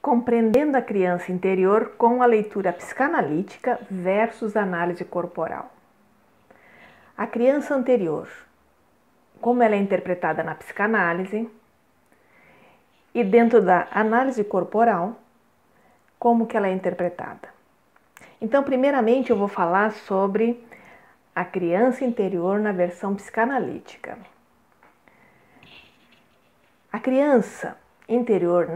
Compreendendo a criança interior com a leitura psicanalítica versus análise corporal. A criança anterior, como ela é interpretada na psicanálise, e dentro da análise corporal, como que ela é interpretada. Então, primeiramente, eu vou falar sobre a criança interior na versão psicanalítica. A criança interior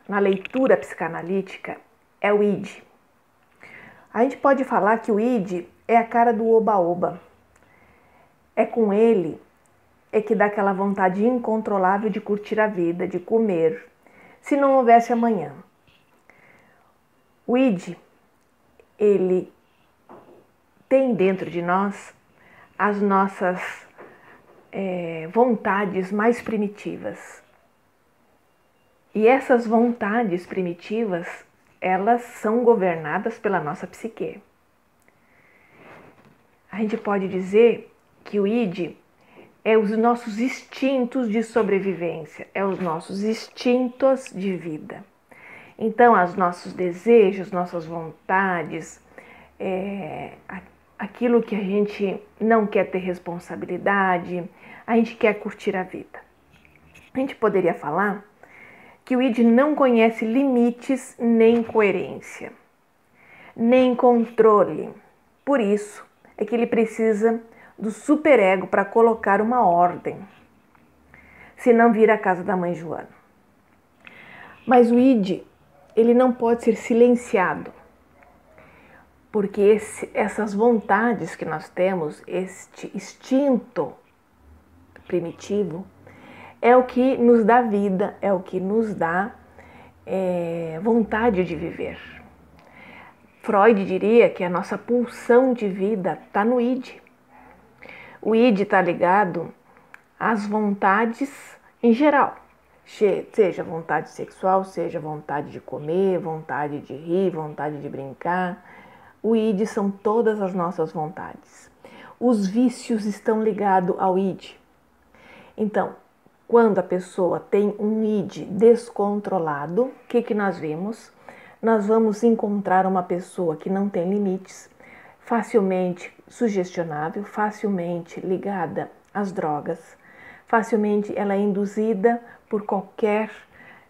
na leitura psicanalítica é o id. A gente pode falar que o id é a cara do oba-oba. É com ele que dá aquela vontade incontrolável de curtir a vida, de comer, se não houvesse amanhã. O id, ele tem dentro de nós as nossas vontades mais primitivas. E essas vontades primitivas, elas são governadas pela nossa psique. A gente pode dizer que o id é os nossos instintos de sobrevivência, é os nossos instintos de vida. Então, os nossos desejos, nossas vontades, aquilo que a gente não quer ter responsabilidade, a gente quer curtir a vida. A gente poderia falar que o id não conhece limites nem coerência, nem controle. Por isso é que ele precisa do superego para colocar uma ordem, senão vira a casa da mãe Joana. Mas o id, ele não pode ser silenciado, porque essas vontades que nós temos, este instinto primitivo, é o que nos dá vida, é o que nos dá vontade de viver. Freud diria que a nossa pulsão de vida está no id. O id está ligado às vontades em geral, seja vontade sexual, seja vontade de comer, vontade de rir, vontade de brincar. O id são todas as nossas vontades. Os vícios estão ligados ao id. Então, quando a pessoa tem um id descontrolado, o que nós vemos? Nós vamos encontrar uma pessoa que não tem limites, facilmente sugestionável, facilmente ligada às drogas, facilmente ela é induzida por qualquer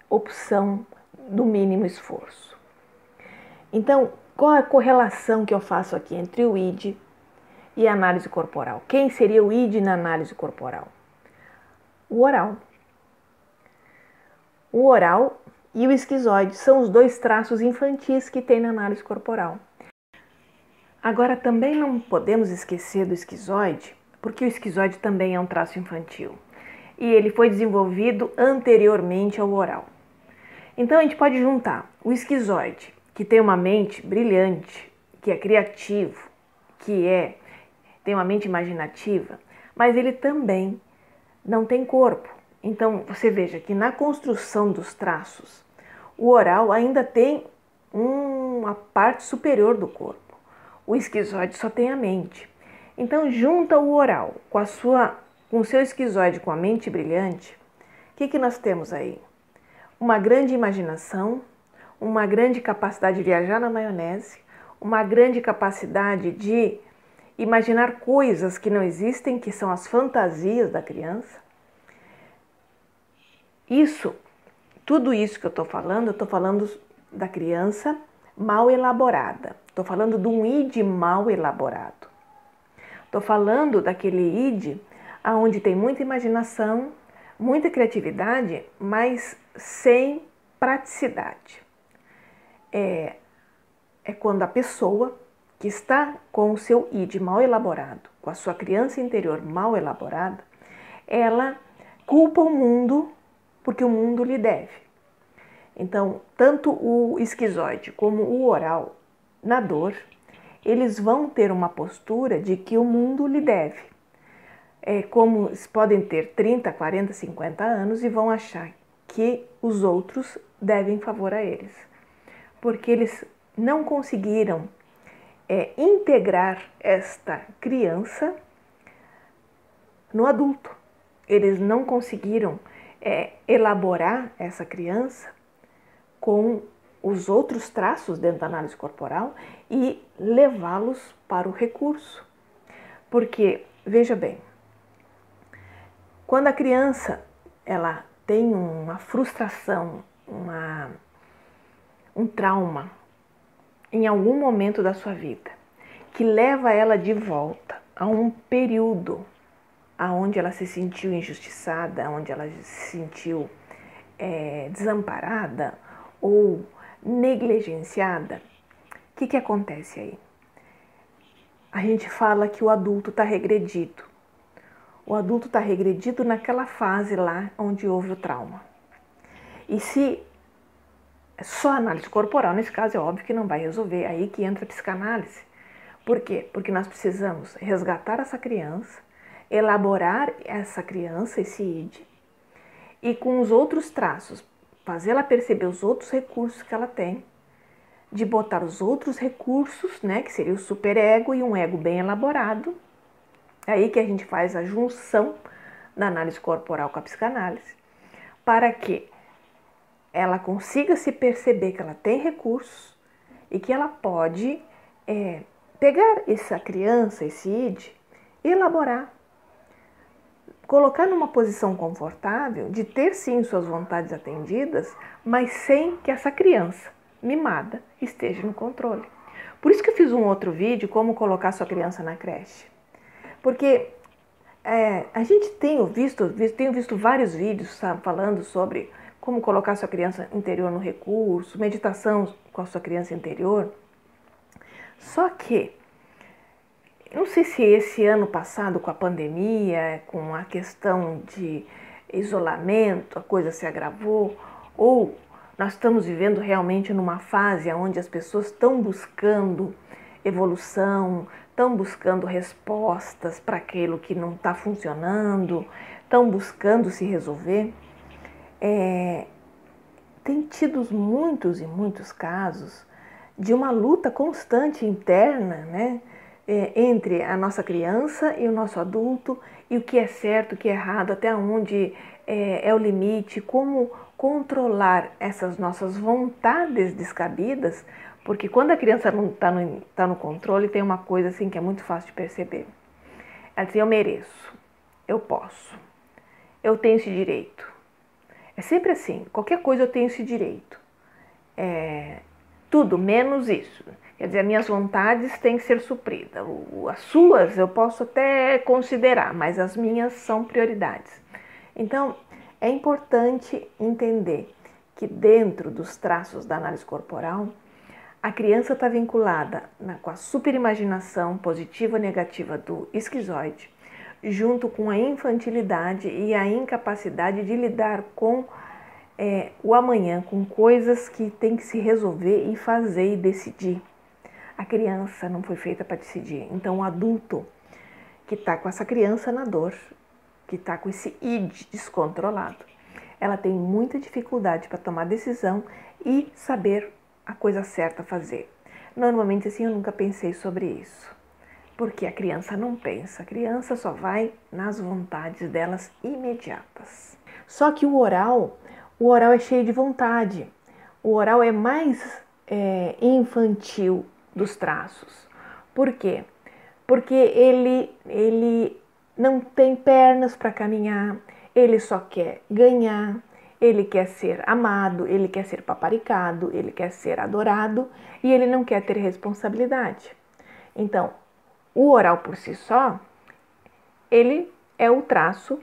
opção do mínimo esforço. Então, qual é a correlação que eu faço aqui entre o id e a análise corporal? Quem seria o id na análise corporal? O oral. O oral e o esquizoide são os dois traços infantis que tem na análise corporal. Agora, também não podemos esquecer do esquizoide, porque o esquizoide também é um traço infantil. E ele foi desenvolvido anteriormente ao oral. Então, a gente pode juntar o esquizoide, que tem uma mente brilhante, que é criativo, tem uma mente imaginativa, mas ele também não tem corpo. Então, você veja que na construção dos traços, o oral ainda tem uma parte superior do corpo. O esquizoide só tem a mente. Então, junta o oral com o seu esquizoide com a mente brilhante, o que nós temos aí? Uma grande imaginação, uma grande capacidade de viajar na maionese, uma grande capacidade de imaginar coisas que não existem, que são as fantasias da criança. Tudo isso que eu estou falando da criança mal elaborada. Estou falando de um id mal elaborado. Estou falando daquele id onde tem muita imaginação, muita criatividade, mas sem praticidade. É quando a pessoa que está com o seu id mal elaborado, com a sua criança interior mal elaborada, ela culpa o mundo porque o mundo lhe deve. Então, tanto o esquizoide como o oral, na dor, eles vão ter uma postura de que o mundo lhe deve. Como eles podem ter 30, 40, 50 anos e vão achar que os outros devem favor a eles. Porque eles não conseguiram integrar esta criança no adulto. Eles não conseguiram elaborar essa criança com os outros traços dentro da análise corporal e levá-los para o recurso. Porque, veja bem, quando a criança ela tem uma frustração, um trauma em algum momento da sua vida, que leva ela de volta a um período onde ela se sentiu injustiçada, onde ela se sentiu desamparada ou negligenciada, o que acontece aí? A gente fala que o adulto está regredido. O adulto está regredido naquela fase lá onde houve o trauma. E se só análise corporal, nesse caso é óbvio que não vai resolver, aí que entra a psicanálise. Por quê? Porque nós precisamos resgatar essa criança, elaborar essa criança, esse id, e com os outros traços, fazer ela perceber os outros recursos que ela tem, de botar os outros recursos, né, que seria o superego e um ego bem elaborado. Aí que a gente faz a junção da análise corporal com a psicanálise, para que ela consiga se perceber que ela tem recursos e que ela pode pegar essa criança, esse id, e elaborar, colocar numa posição confortável de ter sim suas vontades atendidas, mas sem que essa criança mimada esteja no controle. Por isso que eu fiz um outro vídeo, como colocar sua criança na creche. Porque a gente tenho visto vários vídeos, sabe, falando sobre como colocar sua criança interior no recurso, meditação com a sua criança interior. Só que, não sei se esse ano passado, com a pandemia, com a questão de isolamento, a coisa se agravou, ou nós estamos vivendo realmente numa fase onde as pessoas estão buscando evolução, estão buscando respostas para aquilo que não está funcionando, estão buscando se resolver. Tem tido muitos e muitos casos de uma luta constante interna, né, entre a nossa criança e o nosso adulto, e o que é certo, o que é errado, até onde é o limite, como controlar essas nossas vontades descabidas, porque quando a criança não está no controle, tem uma coisa assim que é muito fácil de perceber. Ela diz: eu mereço, eu posso, eu tenho esse direito. É sempre assim, qualquer coisa eu tenho esse direito. Tudo menos isso. Quer dizer, as minhas vontades têm que ser supridas. As suas eu posso até considerar, mas as minhas são prioridades. Então, é importante entender que dentro dos traços da análise corporal, a criança está vinculada com a superimaginação positiva ou negativa do esquizoide, junto com a infantilidade e a incapacidade de lidar com o amanhã, com coisas que tem que se resolver e fazer e decidir. A criança não foi feita para decidir. Então, o adulto que está com essa criança na dor, que está com esse id descontrolado, ela tem muita dificuldade para tomar decisão e saber a coisa certa a fazer. Normalmente, assim, eu nunca pensei sobre isso, porque a criança não pensa, a criança só vai nas vontades delas imediatas. Só que o oral é cheio de vontade, o oral é mais infantil dos traços. Por quê? Porque ele não tem pernas para caminhar, ele só quer ganhar, ele quer ser amado, ele quer ser paparicado, ele quer ser adorado e ele não quer ter responsabilidade. Então, o oral por si só, ele é o traço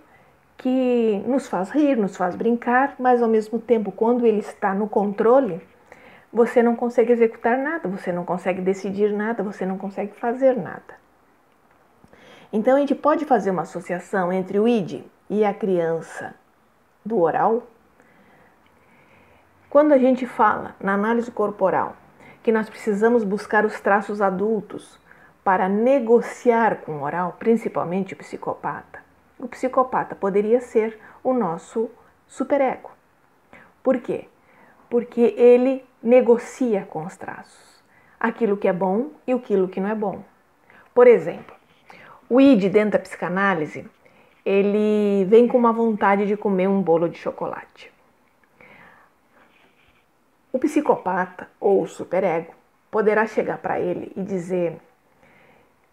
que nos faz rir, nos faz brincar, mas ao mesmo tempo, quando ele está no controle, você não consegue executar nada, você não consegue decidir nada, você não consegue fazer nada. Então, a gente pode fazer uma associação entre o id e a criança do oral. Quando a gente fala na análise corporal que nós precisamos buscar os traços adultos para negociar com o oral, principalmente o psicopata poderia ser o nosso superego. Por quê? Porque ele negocia com os traços aquilo que é bom e aquilo que não é bom. Por exemplo, o id dentro da psicanálise, ele vem com uma vontade de comer um bolo de chocolate. O psicopata ou o superego poderá chegar para ele e dizer: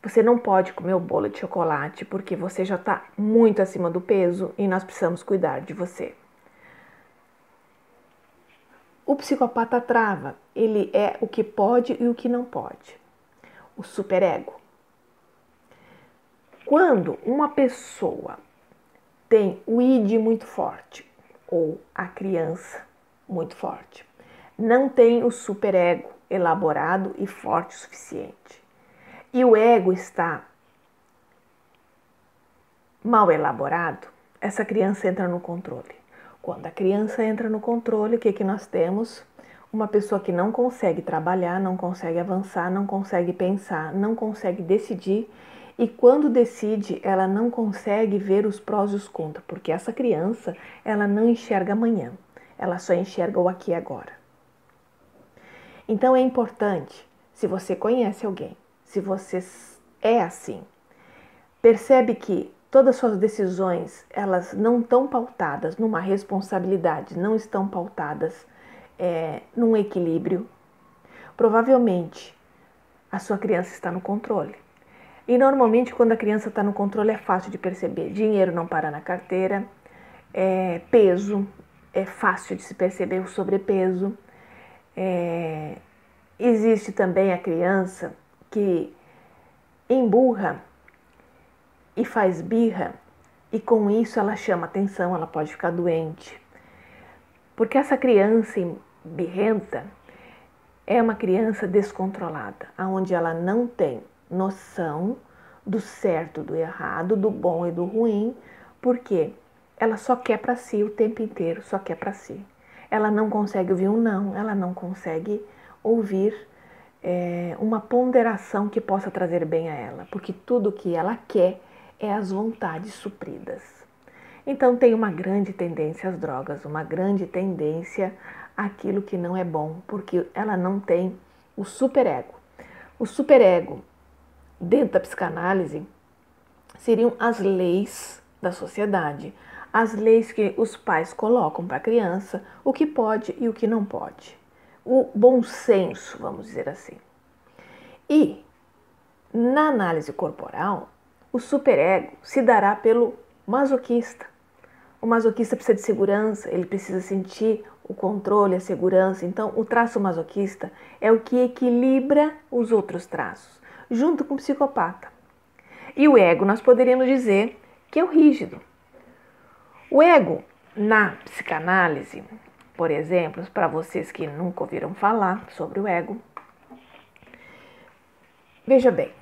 você não pode comer o bolo de chocolate porque você já está muito acima do peso e nós precisamos cuidar de você. O psicopata trava, ele é o que pode e o que não pode. O superego. Quando uma pessoa tem o id muito forte ou a criança muito forte, não tem o superego elaborado e forte o suficiente, e o ego está mal elaborado, essa criança entra no controle. Quando a criança entra no controle, o que nós temos? Uma pessoa que não consegue trabalhar, não consegue avançar, não consegue pensar, não consegue decidir, e quando decide, ela não consegue ver os prós e os contras, porque essa criança, ela não enxerga amanhã, ela só enxerga o aqui e agora. Então é importante, se você conhece alguém, se você é assim, percebe que todas as suas decisões, elas não estão pautadas numa responsabilidade, não estão pautadas num equilíbrio. Provavelmente, a sua criança está no controle. E normalmente, quando a criança está no controle, é fácil de perceber. Dinheiro não para na carteira, peso, é fácil de se perceber o sobrepeso. Existe também a criança que emburra e faz birra, e com isso ela chama atenção, ela pode ficar doente. Porque essa criança birrenta é uma criança descontrolada, onde ela não tem noção do certo, do errado, do bom e do ruim, porque ela só quer para si o tempo inteiro, só quer para si. Ela não consegue ouvir um não, ela não consegue ouvir uma ponderação que possa trazer bem a ela, porque tudo que ela quer é as vontades supridas. Então tem uma grande tendência às drogas, uma grande tendência àquilo que não é bom, porque ela não tem o superego. O superego, dentro da psicanálise, seriam as leis da sociedade, as leis que os pais colocam para a criança, o que pode e o que não pode. O bom senso, vamos dizer assim. E na análise corporal, o superego se dará pelo masoquista. O masoquista precisa de segurança, ele precisa sentir o controle, a segurança. Então, o traço masoquista é o que equilibra os outros traços, junto com o psicopata. E o ego, nós poderíamos dizer que é o rígido. O ego, na psicanálise, por exemplo, para vocês que nunca ouviram falar sobre o ego, veja bem,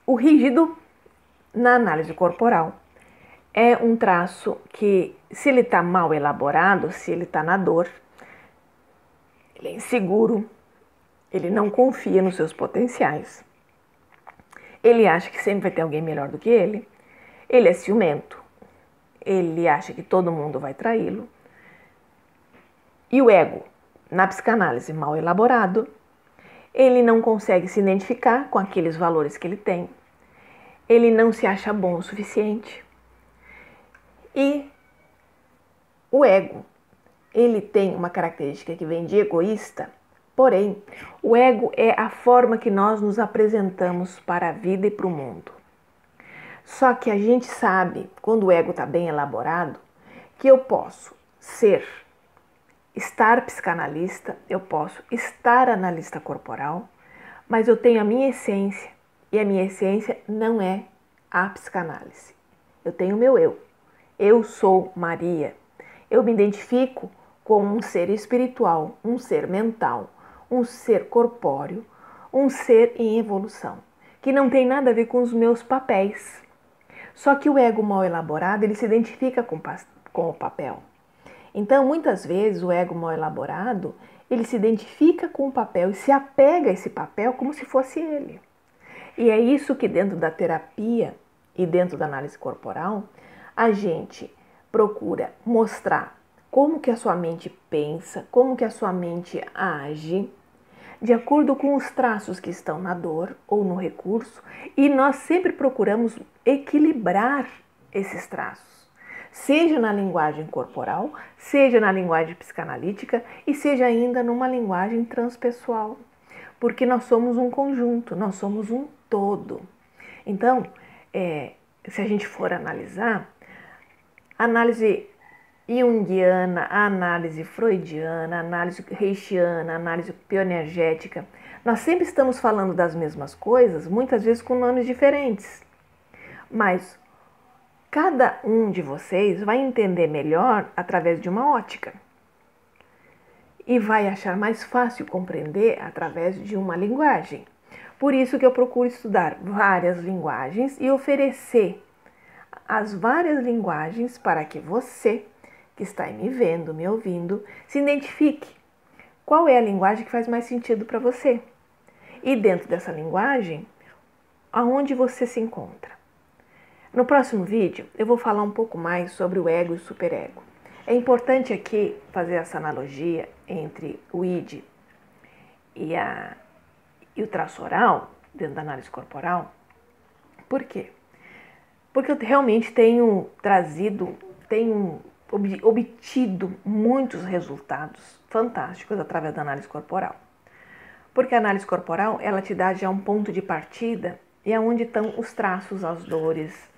o rígido, na análise corporal, é um traço que, se ele está mal elaborado, se ele está na dor, ele é inseguro, ele não confia nos seus potenciais, ele acha que sempre vai ter alguém melhor do que ele é ciumento, ele acha que todo mundo vai traí-lo. E o ego, na psicanálise mal elaborado, ele não consegue se identificar com aqueles valores que ele tem, ele não se acha bom o suficiente. E o ego, ele tem uma característica que vem de egoísta, porém, o ego é a forma que nós nos apresentamos para a vida e para o mundo. Só que a gente sabe, quando o ego está bem elaborado, que eu posso estar psicanalista, eu posso estar analista corporal, mas eu tenho a minha essência, e a minha essência não é a psicanálise. Eu tenho o meu eu. Eu sou Maria. Eu me identifico como um ser espiritual, um ser mental, um ser corpóreo, um ser em evolução, que não tem nada a ver com os meus papéis. Só que o ego mal elaborado, ele se identifica com o papel. Então, muitas vezes, o ego mal elaborado, ele se identifica com o papel e se apega a esse papel como se fosse ele. E é isso que dentro da terapia e dentro da análise corporal, a gente procura mostrar como que a sua mente pensa, como que a sua mente age, de acordo com os traços que estão na dor ou no recurso, e nós sempre procuramos equilibrar esses traços. seja na linguagem corporal, seja na linguagem psicanalítica e seja ainda numa linguagem transpessoal, porque nós somos um conjunto, nós somos um todo. Então, se a gente for analisar, a análise junguiana, a análise freudiana, a análise reichiana, a análise bioenergética, nós sempre estamos falando das mesmas coisas, muitas vezes com nomes diferentes. Mas cada um de vocês vai entender melhor através de uma ótica e vai achar mais fácil compreender através de uma linguagem. Por isso que eu procuro estudar várias linguagens e oferecer as várias linguagens para que você, que está aí me vendo, me ouvindo, se identifique qual é a linguagem que faz mais sentido para você. E dentro dessa linguagem, aonde você se encontra. No próximo vídeo, eu vou falar um pouco mais sobre o ego e o superego. É importante aqui fazer essa analogia entre o id e o traço oral, dentro da análise corporal. Por quê? Porque eu realmente tenho obtido muitos resultados fantásticos através da análise corporal. Porque a análise corporal, ela te dá já um ponto de partida e é onde estão os traços, as dores.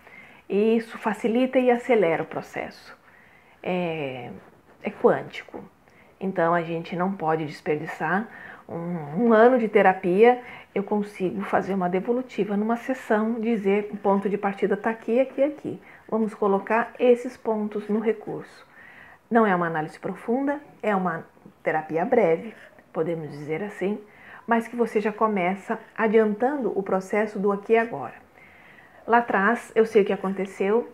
E isso facilita e acelera o processo. É quântico. Então, a gente não pode desperdiçar um ano de terapia. Eu consigo fazer uma devolutiva numa sessão, dizer o ponto de partida está aqui, aqui, aqui. Vamos colocar esses pontos no recurso. Não é uma análise profunda, é uma terapia breve, podemos dizer assim, mas que você já começa adiantando o processo do aqui e agora. Lá atrás, eu sei o que aconteceu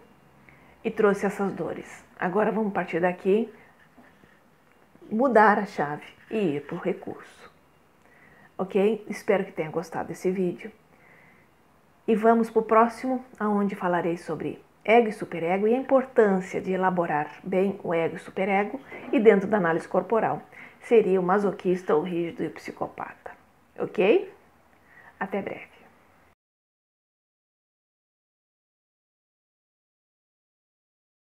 e trouxe essas dores. Agora vamos partir daqui, mudar a chave e ir para o recurso. Ok? Espero que tenha gostado desse vídeo. E vamos para o próximo, onde falarei sobre ego e superego e a importância de elaborar bem o ego e superego e dentro da análise corporal. Seria o masoquista, o rígido e o psicopata. Ok? Até breve.